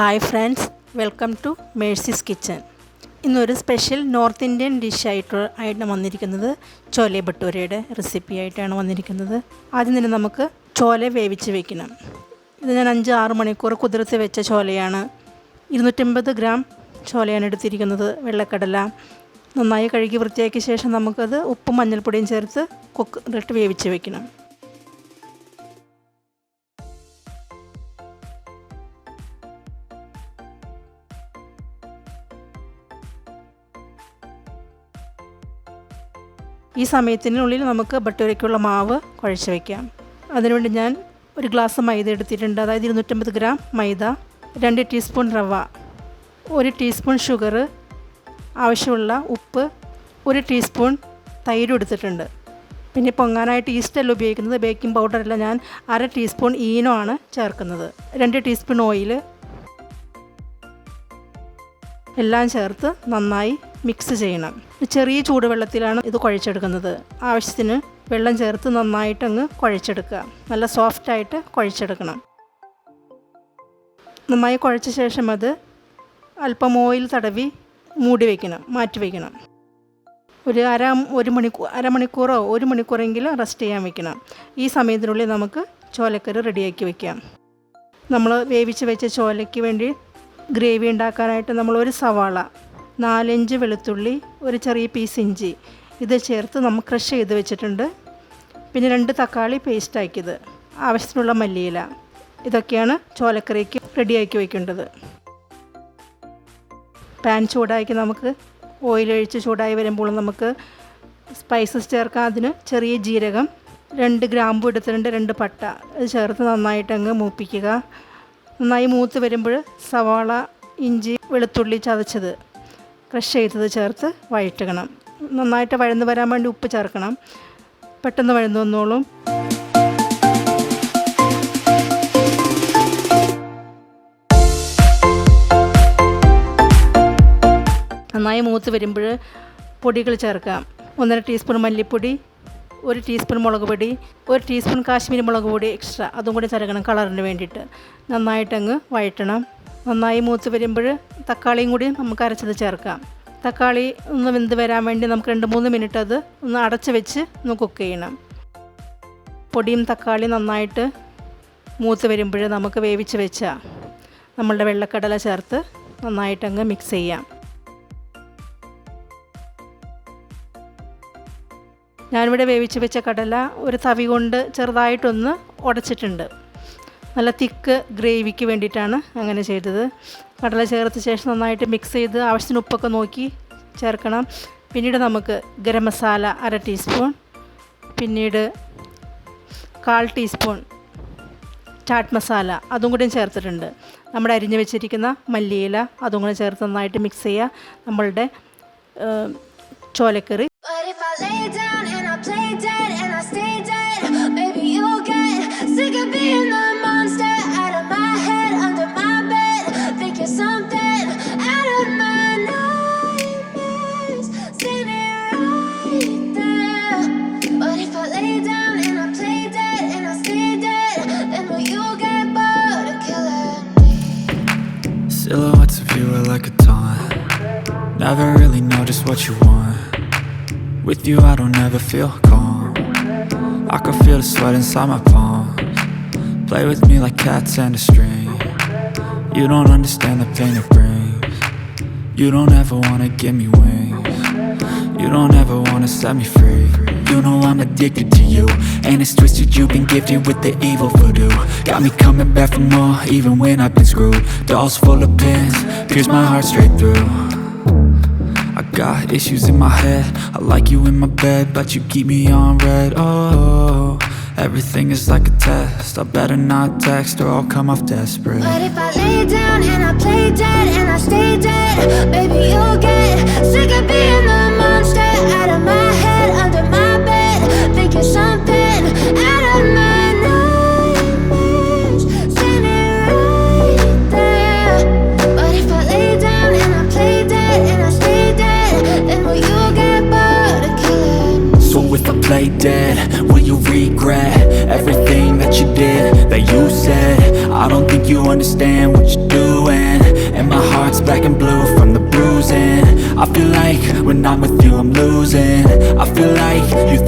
Hi friends, welcome to Mercy's kitchen. ഇന്നൊരു special north Indian ഡിഷായിട്ടാണ് വന്നിരിക്കുന്നത്. ചോലെ ഭട്ടൂരയുടെ റെസിപ്പി ആയിട്ടാണ് വന്നിരിക്കുന്നത്. ആദ്യം തന്നെ നമുക്ക് ചോല വേവിച്ച് വെക്കണം. ഇത് ഞാൻ 5-6 മണിക്കൂർ കുതിർത്ത് വെച്ച ചോലയാണ്. 250 ഗ്രാം ചോലയാണ് എടുത്തിരിക്കുന്നത്. വെള്ളക്കടല നന്നായി കഴുകി വൃത്തിയാക്കിയ ശേഷം നമുക്കത് ഉപ്പും മഞ്ഞൾപ്പൊടിയും ചേർത്ത് കുക്കറിലിട്ട് വേവിച്ച് വെക്കണം. ഈ സമയത്തിനുള്ളിൽ നമുക്ക് ഭട്ടൂരയ്ക്കുള്ള മാവ് കുഴച്ച് വയ്ക്കാം. അതിനുവേണ്ടി ഞാൻ ഒരു ഗ്ലാസ് മൈദ എടുത്തിട്ടുണ്ട്. അതായത് 250 ഗ്രാം മൈദ, 2 ടീസ്പൂൺ റവ, 1 ടീസ്പൂൺ ഷുഗർ, ആവശ്യമുള്ള ഉപ്പ്, 1 ടീസ്പൂൺ തൈര് എടുത്തിട്ടുണ്ട്. പിന്നെ പൊങ്ങാനായിട്ട് ഈസ്റ്റല്ല ഉപയോഗിക്കുന്നത്, ബേക്കിംഗ് പൗഡറല്ല. ഞാൻ 1/2 ടീസ്പൂൺ ഈനോ ആണ് ചേർക്കുന്നത്. 2 ടീസ്പൂൺ ഓയിൽ എല്ലാം ചേർത്ത് നന്നായി മിക്സ് ചെയ്യണം. ചെറിയ ചൂടുവെള്ളത്തിലാണ് ഇത് കുഴച്ചെടുക്കുന്നത്. ആവശ്യത്തിന് വെള്ളം ചേർത്ത് നന്നായിട്ടങ്ങ് കുഴച്ചെടുക്കുക. നല്ല സോഫ്റ്റായിട്ട് കുഴച്ചെടുക്കണം. നന്നായി കുഴച്ച ശേഷം അത് അല്പം ഓയിൽ തടവി മൂടി വയ്ക്കണം, മാറ്റി വയ്ക്കണം. ഒരു അരമണിക്കൂറോ 1 മണിക്കൂറെങ്കിലും റെസ്റ്റ് ചെയ്യാൻ വയ്ക്കണം. ഈ സമയത്തിനുള്ളിൽ നമുക്ക് ചോലക്കറി റെഡിയാക്കി വയ്ക്കാം. നമ്മൾ വേവിച്ച് വെച്ച ചോലയ്ക്ക് വേണ്ടി ഗ്രേവി ഉണ്ടാക്കാനായിട്ട് നമ്മൾ 1 സവാള, 4-5 വെളുത്തുള്ളി, 1 ചെറിയ പീസ് ഇഞ്ചി ഇത് ചേർത്ത് നമ്മൾ ക്രഷ് ചെയ്ത് വെച്ചിട്ടുണ്ട്. പിന്നെ 2 തക്കാളി പേസ്റ്റാക്കിയത്, ആവശ്യത്തിനുള്ള മല്ലിയില, ഇതൊക്കെയാണ് ചോലക്കറിക്ക് റെഡിയാക്കി വയ്ക്കേണ്ടത്. പാൻ ചൂടാക്കി നമുക്ക് ഓയിലൊഴിച്ച് ചൂടായി വരുമ്പോൾ നമുക്ക് സ്പൈസസ് ചേർക്കാം. അതിന് ചെറിയ ജീരകം, 2 ഗ്രാമ്പു എടുത്തിട്ടുണ്ട്, 2 പട്ട ഇത് ചേർത്ത് നന്നായിട്ടങ്ങ് മൂപ്പിക്കുക. നന്നായി മൂത്ത് വരുമ്പോൾ സവാള, ഇഞ്ചി, വെളുത്തുള്ളി ചതച്ചത്, ക്രഷ് ചെയ്തത് ചേർത്ത് വഴറ്റണം. നന്നായിട്ട് വഴന്ന് വരാൻ വേണ്ടി ഉപ്പ് ചേർക്കണം. പെട്ടെന്ന് വഴന്ന് വന്നോളും. നന്നായി മൂത്ത് വരുമ്പോൾ പൊടികൾ ചേർക്കാം. 1.5 ടീസ്പൂൺ മല്ലിപ്പൊടി, 1 ടീസ്പൂൺ മുളക് പൊടി, 1 ടീസ്പൂൺ കാശ്മീരി മുളക് പൊടി എക്സ്ട്രാ, അതും കൂടി ചേർക്കണം കളറിന് വേണ്ടിയിട്ട്. നന്നായിട്ടങ്ങ് വഴറ്റണം. നന്നായി മൂത്ത് വരുമ്പോൾ തക്കാളിയും കൂടി നമുക്ക് അരച്ചത് ചേർക്കാം. തക്കാളി ഒന്ന് വെന്ത് വരാൻ വേണ്ടി നമുക്ക് 2-3 മിനിറ്റ് അത് ഒന്ന് അടച്ച് വെച്ച് ഒന്ന് കുക്ക് ചെയ്യണം. പൊടിയും തക്കാളിയും നന്നായിട്ട് മൂത്ത് വരുമ്പോൾ നമുക്ക് വേവിച്ച് വെച്ച നമ്മളുടെ വെള്ളക്കടല ചേർത്ത് നന്നായിട്ടങ്ങ് മിക്സ് ചെയ്യാം. ഞാനിവിടെ വേവിച്ച് വെച്ച കടല ഒരു തവി കൊണ്ട് ചെറുതായിട്ടൊന്ന് ഉടച്ചിട്ടുണ്ട്. നല്ല തിക്ക് ഗ്രേവിക്ക് വേണ്ടിയിട്ടാണ് അങ്ങനെ ചെയ്തത്. കടല ചേർത്ത ശേഷം നന്നായിട്ട് മിക്സ് ചെയ്ത് ആവശ്യത്തിന് ഉപ്പൊക്കെ നോക്കി ചേർക്കണം. പിന്നീട് നമുക്ക് ഗരം മസാല 1/2 ടീസ്പൂൺ, പിന്നീട് 1/4 ടീസ്പൂൺ ചാട്ട് മസാല അതും കൂടി ചേർത്തിട്ടുണ്ട്. നമ്മുടെ അരിഞ്ഞ് വെച്ചിരിക്കുന്ന മല്ലിയില അതും കൂടി ചേർത്ത് നന്നായിട്ട് മിക്സ് ചെയ്യുക. നമ്മളുടെ ചോലക്കറി sick of being the monster out of my head, under my bed, thinking something out of my nightmares, standing right there. But if I lay down and I play dead and I stay dead, then will you get bored of killing me? Silhouettes of you are like a taunt, never really know just what you want. With you I don't ever feel calm, I can feel the sweat inside my palms. Play with me like cats and a string. You don't understand the pain it brings. You don't ever wanna give me wings. You don't ever wanna set me free. You know I'm addicted to you, and it's twisted, you've been gifted with the evil voodoo. Got me coming back for more, even when I've been screwed. Dolls full of pins, pierce my heart straight through. I got issues in my head, I like you in my bed, but you keep me on red. Oh, everything is like a test, I better not text or I'll come off desperate. But if I lay down and I play dead and I stay dead, baby you'll get sick of being the monster out of my head, under my bed, thinking something out of my nightmares, standing right there. But if I lay down and I play dead and I stay dead, then will you get bored of killing me? So if I play dead, will you regret everything that you did, that you said? I don't think you understand what you do ruin, and my heart's black and blue from the bruising. I feel like when I'm with you I'm losing. I feel like you